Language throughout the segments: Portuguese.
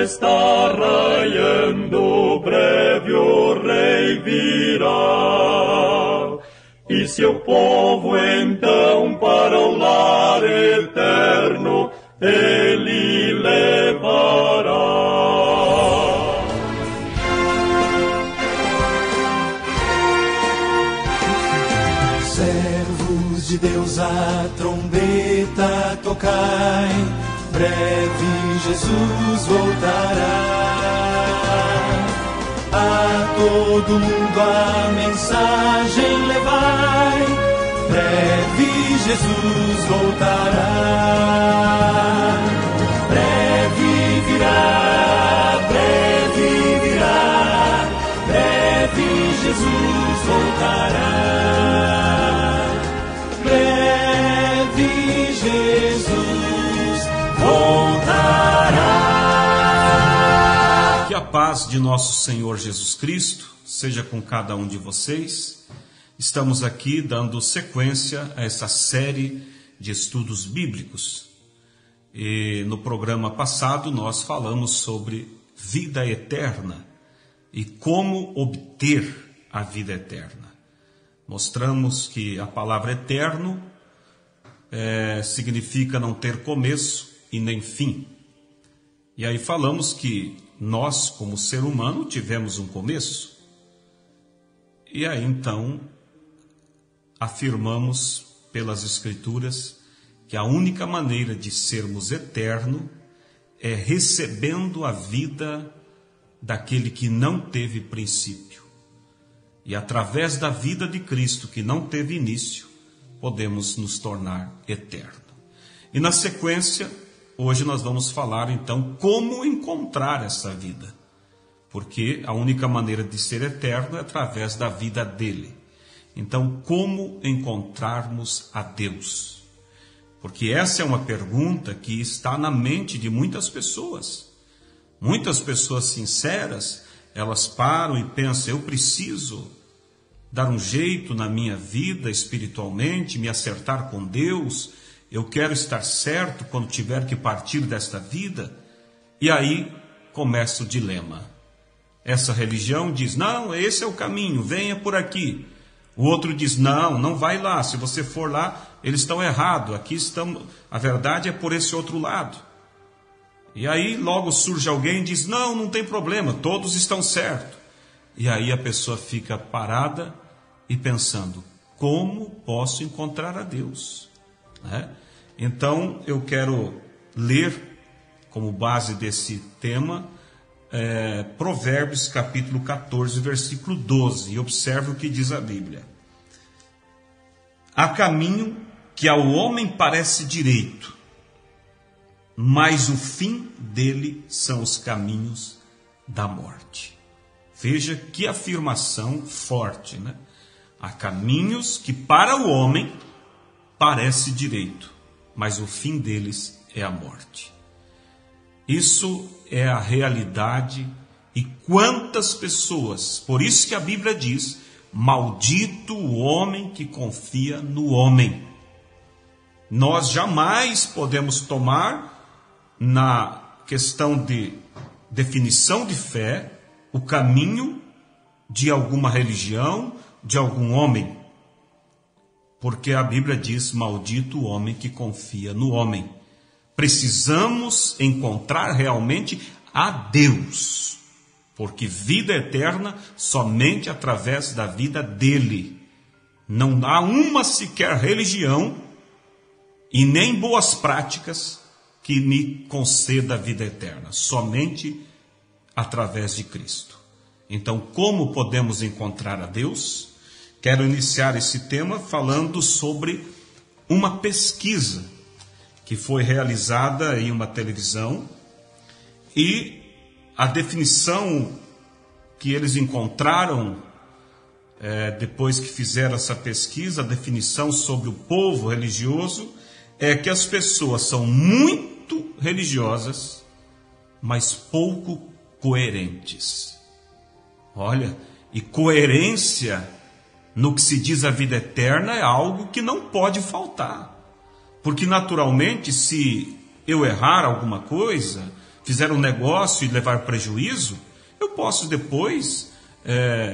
está raiando, breve o rei virá. E seu povo então para o lar eterno ele levará. Servos de Deus, a trombeta tocai, breve Jesus voltará. A todo mundo a mensagem levai, breve Jesus voltará. Breve virá, breve virá, breve Jesus voltará. Breve Jesus voltará. Que a paz de nosso Senhor Jesus Cristo seja com cada um de vocês. Estamos aqui dando sequência a essa série de estudos bíblicos. E no programa passado nós falamos sobre vida eterna e como obter a vida eterna. Mostramos que a palavra eterno significa não ter começo e nem fim. E aí falamos que nós, como ser humano, tivemos um começo. E aí então afirmamos pelas Escrituras que a única maneira de sermos eterno é recebendo a vida daquele que não teve princípio. E através da vida de Cristo, que não teve início, podemos nos tornar eterno. E na sequência, hoje nós vamos falar então como encontrar essa vida. Porque a única maneira de ser eterno é através da vida dele. Então, como encontrarmos a Deus? Porque essa é uma pergunta que está na mente de muitas pessoas. Muitas pessoas sinceras, elas param e pensam, eu preciso dar um jeito na minha vida espiritualmente, me acertar com Deus, eu quero estar certo quando tiver que partir desta vida. E aí começa o dilema. Essa religião diz, não, esse é o caminho, venha por aqui. O outro diz, não, não vai lá, se você for lá, eles estão errados, aqui estamos, a verdade é por esse outro lado. E aí logo surge alguém e diz, não, não tem problema, todos estão certos. E aí a pessoa fica parada e pensando, como posso encontrar a Deus? Então eu quero ler como base desse tema Provérbios capítulo 14, versículo 12, e observe o que diz a Bíblia. Há caminho que ao homem parece direito, mas o fim dele são os caminhos da morte. Veja que afirmação forte, né? Há caminhos que para o homem parece direito, mas o fim deles é a morte. Isso é a realidade. E quantas pessoas, por isso que a Bíblia diz, maldito o homem que confia no homem. Nós jamais podemos tomar, na questão de definição de fé, o caminho de alguma religião, de algum homem. Porque a Bíblia diz, maldito o homem que confia no homem. Precisamos encontrar realmente a Deus, porque vida eterna somente através da vida dele. Não há uma sequer religião e nem boas práticas que me conceda a vida eterna, somente através de Cristo. Então, como podemos encontrar a Deus? Quero iniciar esse tema falando sobre uma pesquisa que foi realizada em uma televisão, e a definição que eles encontraram, depois que fizeram essa pesquisa, a definição sobre o povo religioso, é que as pessoas são muito religiosas, mas pouco coerentes. Olha, e coerência no que se diz a vida eterna é algo que não pode faltar. Porque naturalmente, se eu errar alguma coisa, fizer um negócio e levar prejuízo, eu posso depois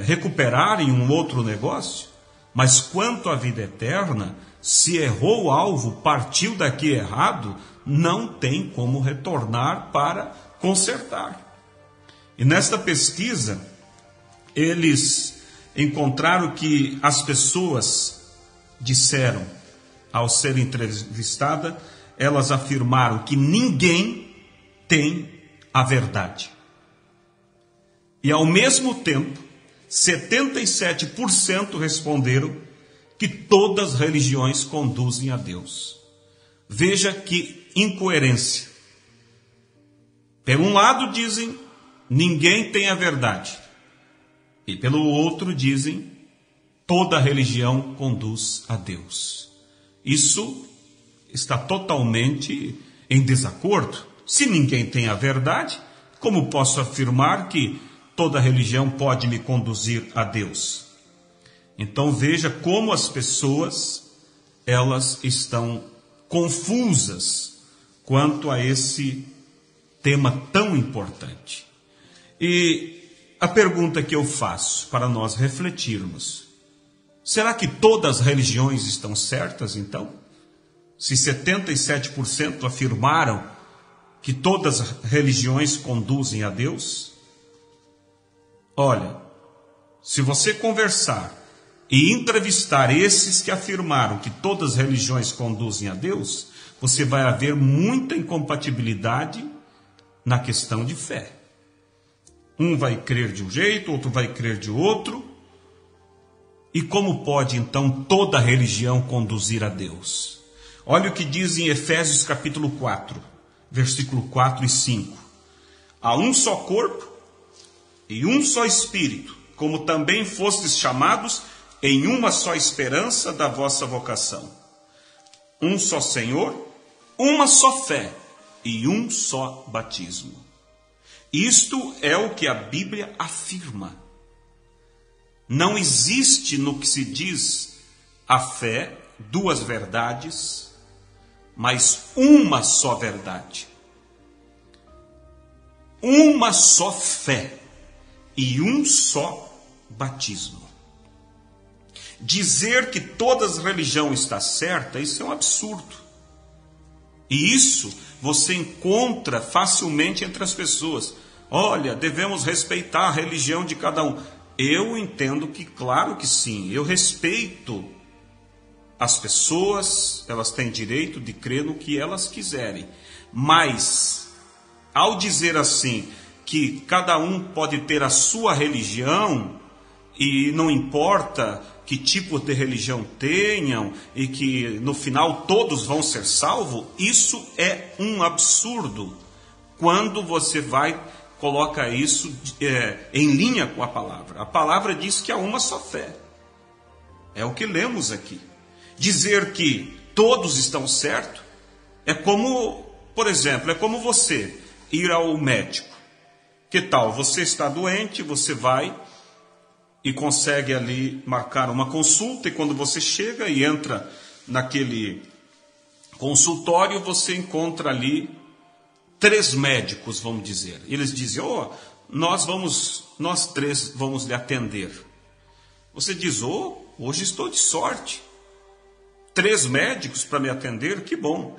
recuperar em um outro negócio. Mas quanto à vida eterna, se errou o alvo, partiu daqui errado, não tem como retornar para consertar. E nesta pesquisa, eles encontraram que as pessoas disseram, ao ser entrevistada, elas afirmaram que ninguém tem a verdade. E ao mesmo tempo, 77% responderam que todas as religiões conduzem a Deus. Veja que incoerência. Pelo um lado dizem, ninguém tem a verdade. E pelo outro dizem, toda religião conduz a Deus. Isso está totalmente em desacordo. Se ninguém tem a verdade, como posso afirmar que toda religião pode me conduzir a Deus? Então veja como as pessoas, elas estão confusas quanto a esse tema tão importante. E a pergunta que eu faço para nós refletirmos: será que todas as religiões estão certas então? Se 77% afirmaram que todas as religiões conduzem a Deus? Olha, se você conversar e entrevistar esses que afirmaram que todas as religiões conduzem a Deus, você vai haver muita incompatibilidade na questão de fé. Um vai crer de um jeito, outro vai crer de outro. E como pode então toda religião conduzir a Deus? Olha o que diz em Efésios capítulo 4, versículo 4 e 5. Há um só corpo e um só Espírito, como também fostes chamados em uma só esperança da vossa vocação. Um só Senhor, uma só fé e um só batismo. Isto é o que a Bíblia afirma. Não existe no que se diz a fé duas verdades, mas uma só verdade. Uma só fé e um só batismo. Dizer que toda a religião está certa, isso é um absurdo. E isso você encontra facilmente entre as pessoas. Olha, devemos respeitar a religião de cada um. Eu entendo que, claro que sim, eu respeito as pessoas, elas têm direito de crer no que elas quiserem. Mas, ao dizer assim, que cada um pode ter a sua religião, e não importa que tipo de religião tenham, e que no final todos vão ser salvos, isso é um absurdo. Quando você coloca isso em linha com a palavra. A palavra diz que há uma só fé. É o que lemos aqui. Dizer que todos estão certos é como, por exemplo, é como você ir ao médico. Que tal? Você está doente, você vai e consegue ali marcar uma consulta, e quando você chega e entra naquele consultório, você encontra ali 3 médicos, vamos dizer. Eles dizem, nós 3 vamos lhe atender. Você diz, hoje estou de sorte. 3 médicos para me atender, que bom.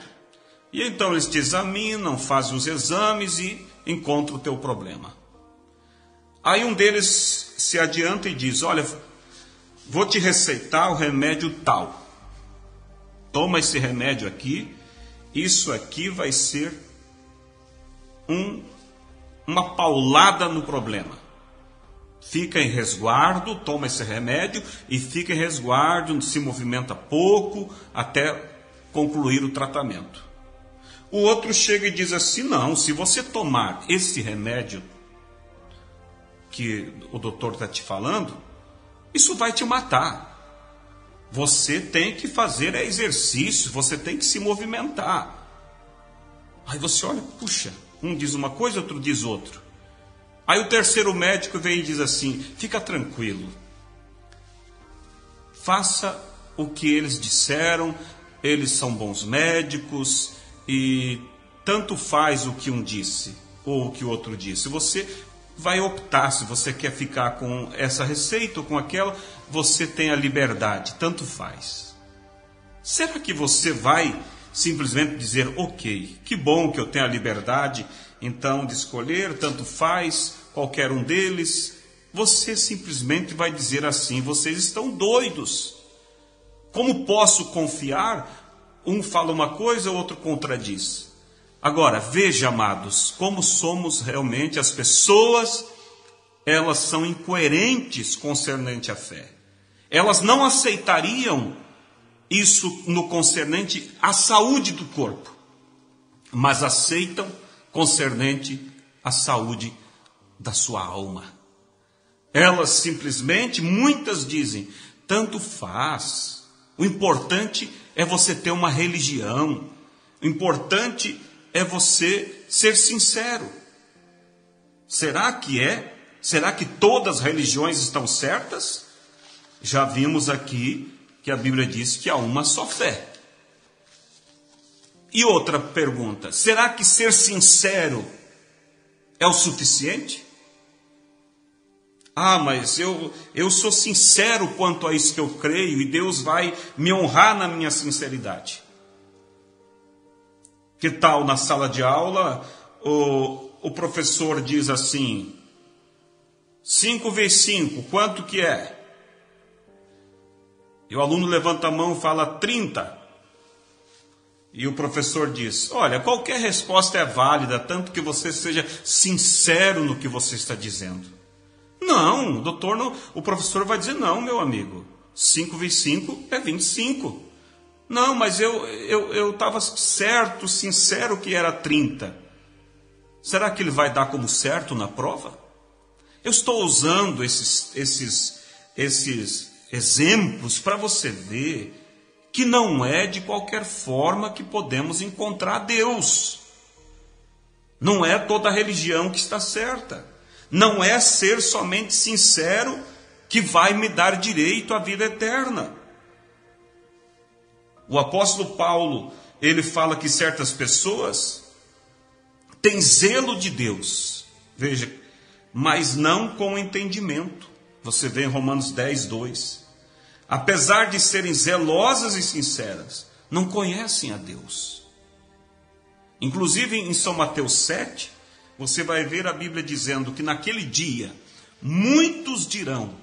E então eles te examinam, fazem os exames e encontram o teu problema. Aí um deles se adianta e diz, olha, vou te receitar o remédio tal. Toma esse remédio aqui, isso aqui vai ser uma paulada no problema. Fica em resguardo, toma esse remédio e fica em resguardo, se movimenta pouco até concluir o tratamento. O outro chega e diz assim, não, se você tomar esse remédio que o doutor está te falando, isso vai te matar. Você tem que fazer exercício, você tem que se movimentar. Aí você olha, puxa, um diz uma coisa, outro diz outro. Aí o terceiro médico vem e diz assim, fica tranquilo. Faça o que eles disseram, eles são bons médicos e tanto faz o que um disse. ou o que o outro disse. Você vai optar se você quer ficar com essa receita ou com aquela, você tem a liberdade, tanto faz. Será que você vai simplesmente dizer, ok, que bom que eu tenho a liberdade, então, de escolher, tanto faz, qualquer um deles? Você simplesmente vai dizer assim, vocês estão doidos. Como posso confiar? Um fala uma coisa, o outro contradiz. Agora, veja, amados, como somos realmente as pessoas, elas são incoerentes concernente à fé. Elas não aceitariam isso no concernente à saúde do corpo, mas aceitam concernente à saúde da sua alma. Elas simplesmente, muitas dizem, tanto faz. O importante é você ter uma religião. O importante é você ser sincero. Será que é? Será que todas as religiões estão certas? Já vimos aqui que a Bíblia diz que há uma só fé. E outra pergunta, será que ser sincero é o suficiente? Ah, mas eu sou sincero quanto a isso que eu creio e Deus vai me honrar na minha sinceridade. Que tal na sala de aula o professor diz assim, 5 vezes 5, quanto que é? E o aluno levanta a mão e fala 30. E o professor diz, olha, qualquer resposta é válida, tanto que você seja sincero no que você está dizendo. Não, o professor vai dizer, não, meu amigo, 5 vezes 5 é 25. Não, mas eu estava certo, sincero que era 30. Será que ele vai dar como certo na prova? Eu estou usando esses exemplos para você ver que não é de qualquer forma que podemos encontrar Deus. Não é toda religião que está certa. Não é ser somente sincero que vai me dar direito à vida eterna. O apóstolo Paulo, ele fala que certas pessoas têm zelo de Deus, veja, mas não com entendimento. Você vê em Romanos 10, 2. Apesar de serem zelosas e sinceras, não conhecem a Deus. Inclusive em São Mateus 7, você vai ver a Bíblia dizendo que naquele dia, muitos dirão,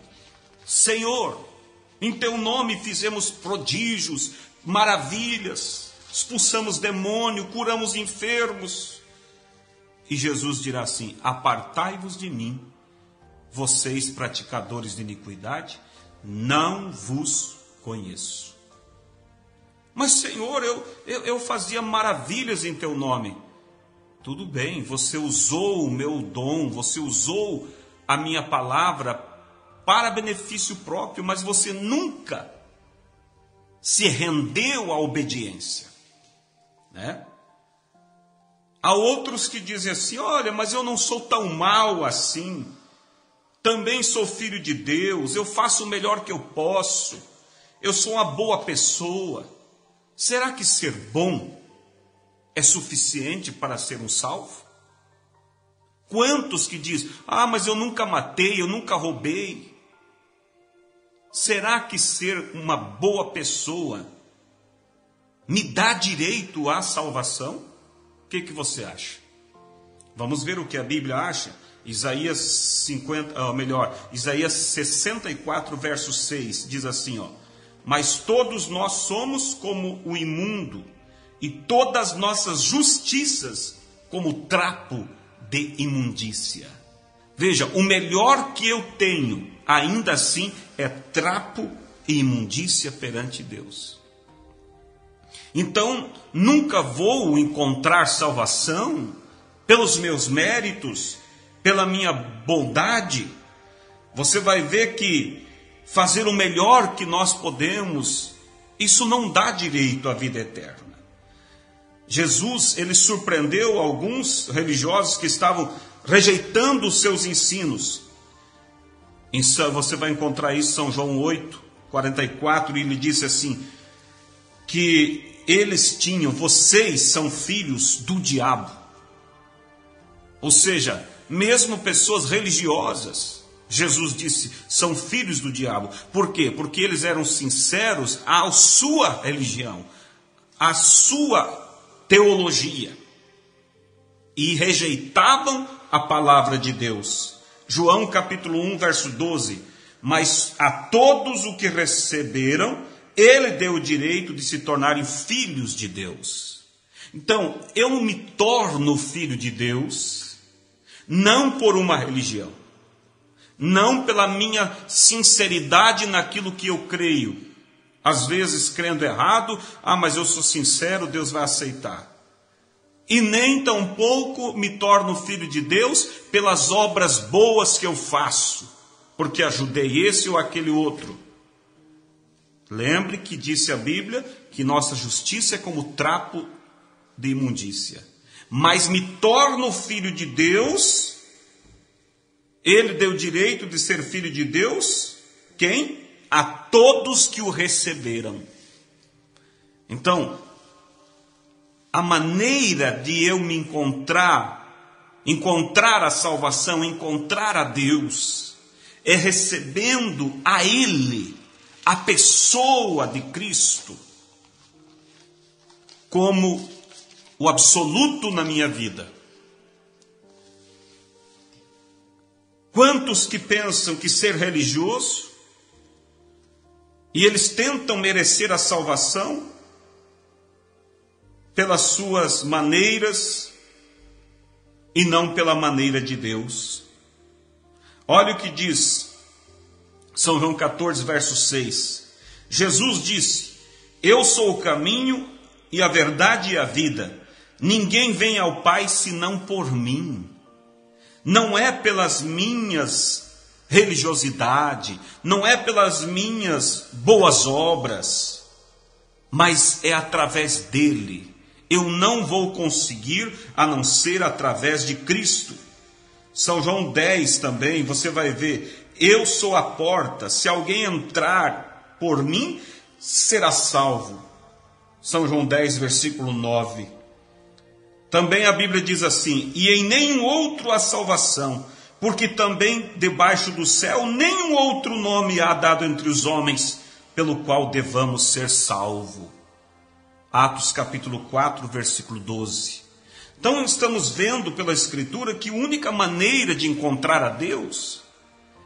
Senhor, em teu nome fizemos prodígios, maravilhas, expulsamos demônio, curamos enfermos. E Jesus dirá assim, apartai-vos de mim, vocês praticadores de iniquidade, não vos conheço. Mas Senhor, eu fazia maravilhas em teu nome. Tudo bem, você usou o meu dom, você usou a minha palavra para benefício próprio, mas você nunca se rendeu à obediência, né? Há outros que dizem assim, olha, mas eu não sou tão mal assim, também sou filho de Deus, eu faço o melhor que eu posso, eu sou uma boa pessoa. Será que ser bom é suficiente para ser um salvo? Quantos que dizem, mas eu nunca matei, eu nunca roubei. Será que ser uma boa pessoa me dá direito à salvação? O que você acha? Vamos ver o que a Bíblia acha. Isaías 64, verso 6, diz assim, mas todos nós somos como o imundo, e todas nossas justiças como trapo de imundícia. Veja, o melhor que eu tenho, ainda assim, é trapo e imundícia perante Deus. Então, nunca vou encontrar salvação pelos meus méritos, pela minha bondade. Você vai ver que fazer o melhor que nós podemos, isso não dá direito à vida eterna. Jesus, ele surpreendeu alguns religiosos que estavam rejeitando os seus ensinos. Você vai encontrar isso em São João 8, 44, e ele disse assim, que vocês são filhos do diabo. Ou seja, mesmo pessoas religiosas, Jesus disse, são filhos do diabo. Por quê? Porque eles eram sinceros à sua religião, à sua teologia, e rejeitavam a palavra de Deus. João capítulo 1, verso 12. Mas a todos o que receberam, ele deu o direito de se tornarem filhos de Deus. Então, eu me torno filho de Deus, não por uma religião, não pela minha sinceridade naquilo que eu creio. Às vezes, crendo errado, mas eu sou sincero, Deus vai aceitar. E nem tampouco me torno filho de Deus pelas obras boas que eu faço, porque ajudei esse ou aquele outro. Lembre que disse a Bíblia que nossa justiça é como trapo de imundícia. Mas me torno filho de Deus. Ele deu direito de ser filho de Deus. Quem? A todos que o receberam. Então, a maneira de eu me encontrar a salvação, encontrar a Deus, é recebendo a Ele, a pessoa de Cristo, como o absoluto na minha vida. Quantos que pensam que ser religioso, e eles tentam merecer a salvação pelas suas maneiras e não pela maneira de Deus. Olha o que diz São João 14, verso 6. Jesus disse, eu sou o caminho e a verdade e a vida. Ninguém vem ao Pai senão por mim. Não é pelas minhas religiosidade, não é pelas minhas boas obras, mas é através dele. Eu não vou conseguir a não ser através de Cristo. São João 10 também, você vai ver, eu sou a porta, se alguém entrar por mim, será salvo. São João 10, versículo 9. Também a Bíblia diz assim, e em nenhum outro há salvação, porque também debaixo do céu nenhum outro nome há dado entre os homens, pelo qual devamos ser salvos. Atos capítulo 4, versículo 12. Então estamos vendo pela Escritura que a única maneira de encontrar a Deus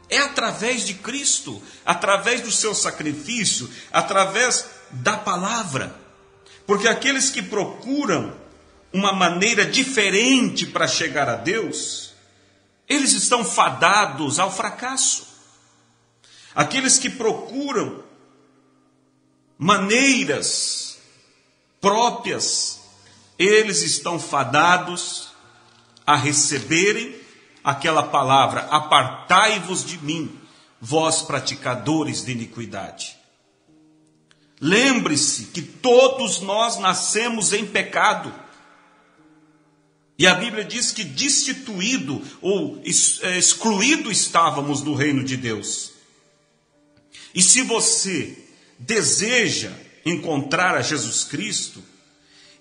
é através de Cristo, através do seu sacrifício, através da palavra. Porque aqueles que procuram uma maneira diferente para chegar a Deus, eles estão fadados ao fracasso. Aqueles que procuram maneiras próprias, eles estão fadados a receberem aquela palavra, apartai-vos de mim, vós praticadores de iniquidade. Lembre-se que todos nós nascemos em pecado. E a Bíblia diz que destituído ou excluído estávamos do reino de Deus. E se você deseja encontrar a Jesus Cristo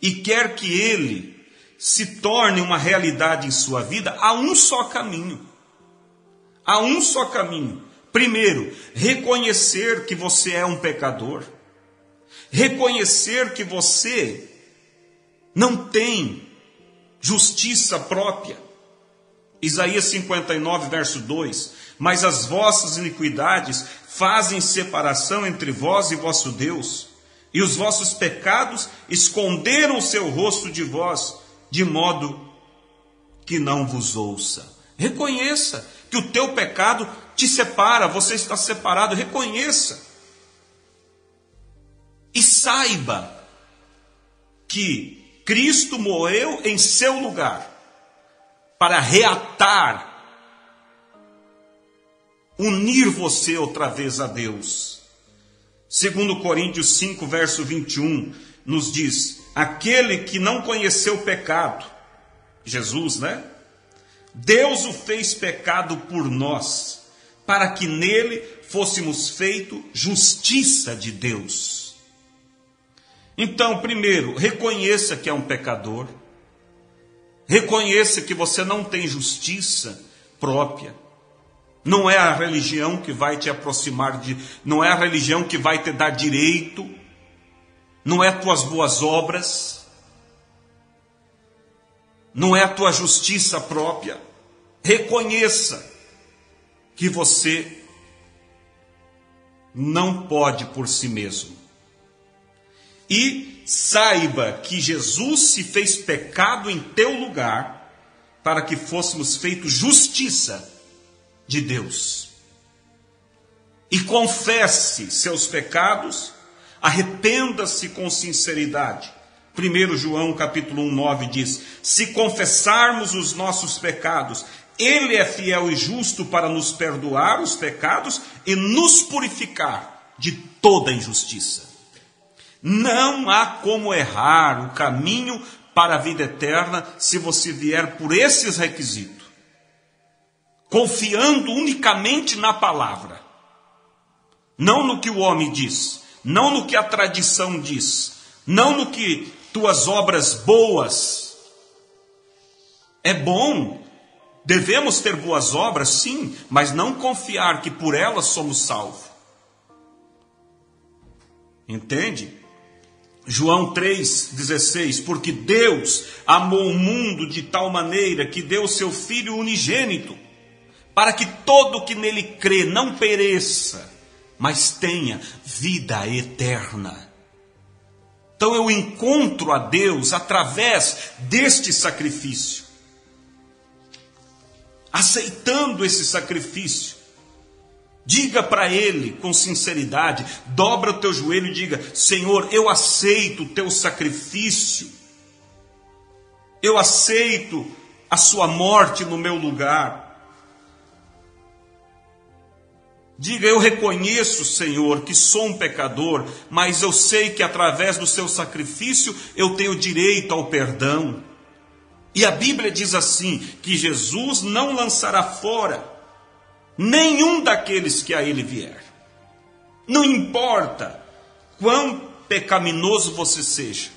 e quer que Ele se torne uma realidade em sua vida, há um só caminho. Há um só caminho. Primeiro, reconhecer que você é um pecador. Reconhecer que você não tem justiça própria. Isaías 59, verso 2. Mas as vossas iniquidades fazem separação entre vós e vosso Deus, e os vossos pecados esconderam o seu rosto de vós, de modo que não vos ouça. Reconheça que o teu pecado te separa, você está separado, reconheça. E saiba que Cristo morreu em seu lugar para reatar, unir você outra vez a Deus. Segundo Coríntios 5, verso 21, nos diz, aquele que não conheceu o pecado, Jesus, né? Deus o fez pecado por nós, para que nele fôssemos feito justiça de Deus. Então, primeiro, reconheça que é um pecador. Reconheça que você não tem justiça própria. Não é a religião que vai te aproximar não é a religião que vai te dar direito, não é as tuas boas obras, não é a tua justiça própria. Reconheça que você não pode por si mesmo. E saiba que Jesus se fez pecado em teu lugar, para que fôssemos feitos justiça de Deus. E confesse seus pecados, arrependa-se com sinceridade. 1 João capítulo 1:9 diz: se confessarmos os nossos pecados, Ele é fiel e justo para nos perdoar os pecados e nos purificar de toda injustiça. Não há como errar o caminho para a vida eterna se você vier por esses requisitos. Confiando unicamente na palavra. Não no que o homem diz. Não no que a tradição diz. Não no que tuas obras boas. É bom. Devemos ter boas obras, sim. Mas não confiar que por elas somos salvos. Entende? João 3,16, porque Deus amou o mundo de tal maneira que deu seu Filho unigênito, para que todo que nele crê não pereça, mas tenha vida eterna. Então eu encontro a Deus através deste sacrifício, aceitando esse sacrifício. Diga para Ele com sinceridade, dobra o teu joelho e diga: Senhor, eu aceito o teu sacrifício, eu aceito a sua morte no meu lugar. Diga: eu reconheço, Senhor, que sou um pecador, mas eu sei que através do seu sacrifício eu tenho direito ao perdão. E a Bíblia diz assim, que Jesus não lançará fora nenhum daqueles que a ele vier. Não importa quão pecaminoso você seja,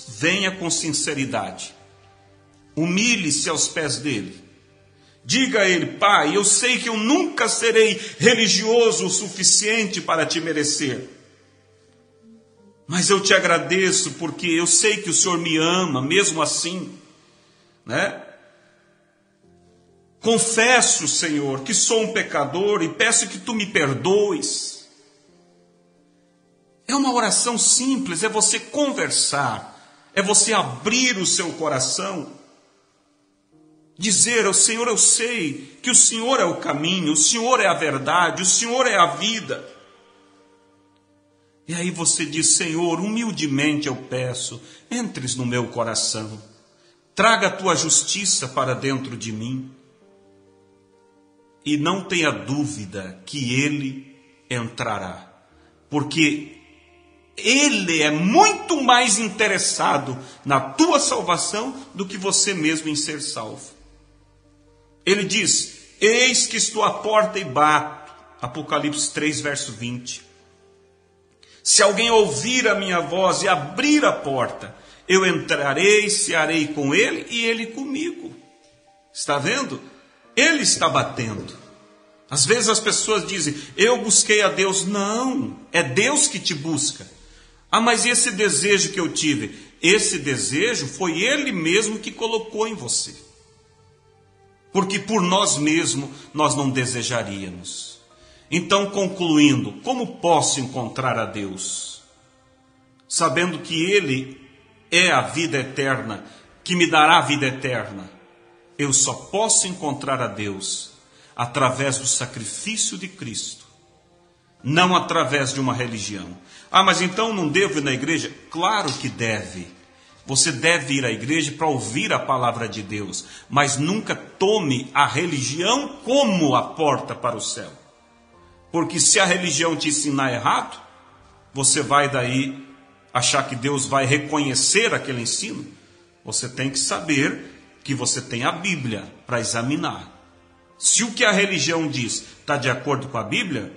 venha com sinceridade, humilhe-se aos pés dele, diga a ele: Pai, eu sei que eu nunca serei religioso o suficiente para te merecer, mas eu te agradeço porque eu sei que o Senhor me ama mesmo assim, né? Confesso, Senhor, que sou um pecador e peço que tu me perdoes. É uma oração simples, é você conversar, é você abrir o seu coração, dizer ao Senhor: eu sei que o Senhor é o caminho, o Senhor é a verdade, o Senhor é a vida. E aí você diz: Senhor, humildemente eu peço, entres no meu coração, traga a tua justiça para dentro de mim. E não tenha dúvida que Ele entrará, porque Ele é muito mais interessado na tua salvação do que você mesmo em ser salvo. Ele diz: eis que estou à porta e bato. Apocalipse 3, verso 20. Se alguém ouvir a minha voz e abrir a porta, eu entrarei, cearei com ele e ele comigo. Está vendo? Ele está batendo. Às vezes as pessoas dizem: eu busquei a Deus. Não, é Deus que te busca. Ah, mas esse desejo que eu tive? Esse desejo foi Ele mesmo que colocou em você. Porque por nós mesmos nós não desejaríamos. Então, concluindo, como posso encontrar a Deus? Sabendo que Ele é a vida eterna, que me dará a vida eterna. Eu só posso encontrar a Deus através do sacrifício de Cristo, não através de uma religião. Ah, mas então não devo ir na igreja? Claro que deve. Você deve ir à igreja para ouvir a palavra de Deus, mas nunca tome a religião como a porta para o céu. Porque se a religião te ensinar errado, você vai daí achar que Deus vai reconhecer aquele ensino. Você tem que saber que você tem a Bíblia para examinar. Se o que a religião diz está de acordo com a Bíblia,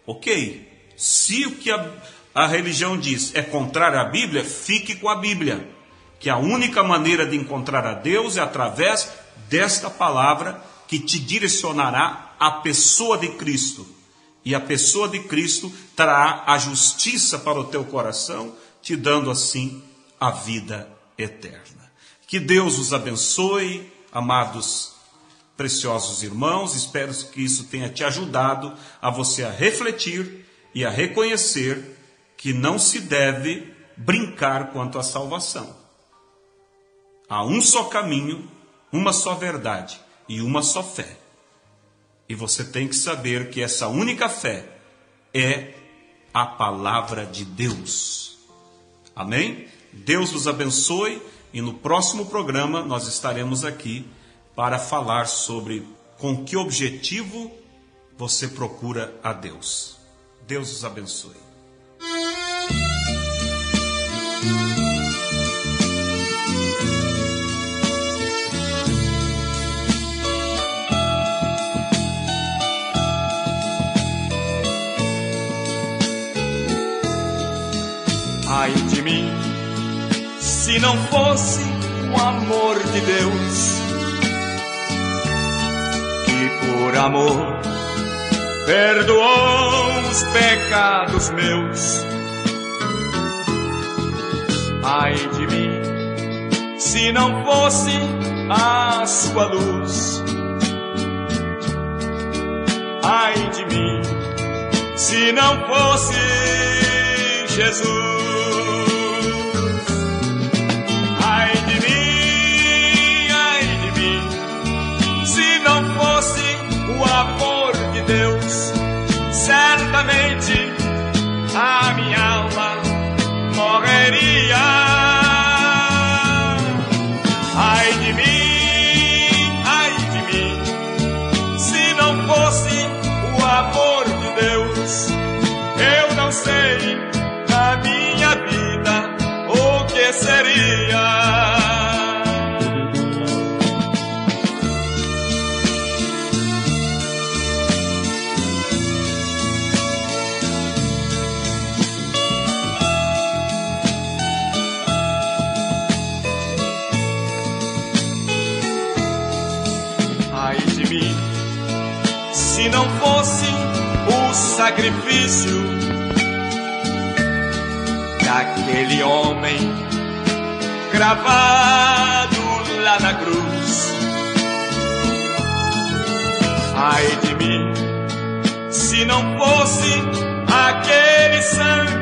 ok. Se o que a religião diz é contrário à Bíblia, fique com a Bíblia. que a única maneira de encontrar a Deus é através desta palavra que te direcionará à pessoa de Cristo. E a pessoa de Cristo trará a justiça para o teu coração, te dando assim a vida eterna. Que Deus os abençoe, amados, preciosos irmãos. Espero que isso tenha te ajudado a você a refletir e a reconhecer que não se deve brincar quanto à salvação. Há um só caminho, uma só verdade e uma só fé. E você tem que saber que essa única fé é a palavra de Deus. Amém? Deus os abençoe e no próximo programa nós estaremos aqui para falar sobre com que objetivo você procura a Deus. Deus os abençoe. Ai de mim, se não fosse o amor de Deus, que por amor perdoou os pecados meus. Ai de mim, se não fosse a sua luz. Ai de mim, se não fosse Jesus. Ai de mim, se não fosse o amor de Deus, certamente a minha alma morreria. Ai de mim, se não fosse o amor de Deus, eu não sei a minha vida o que seria. Ai de mim, se não fosse o sacrifício daquele homem cravado lá na cruz. Ai de mim, se não fosse aquele sangue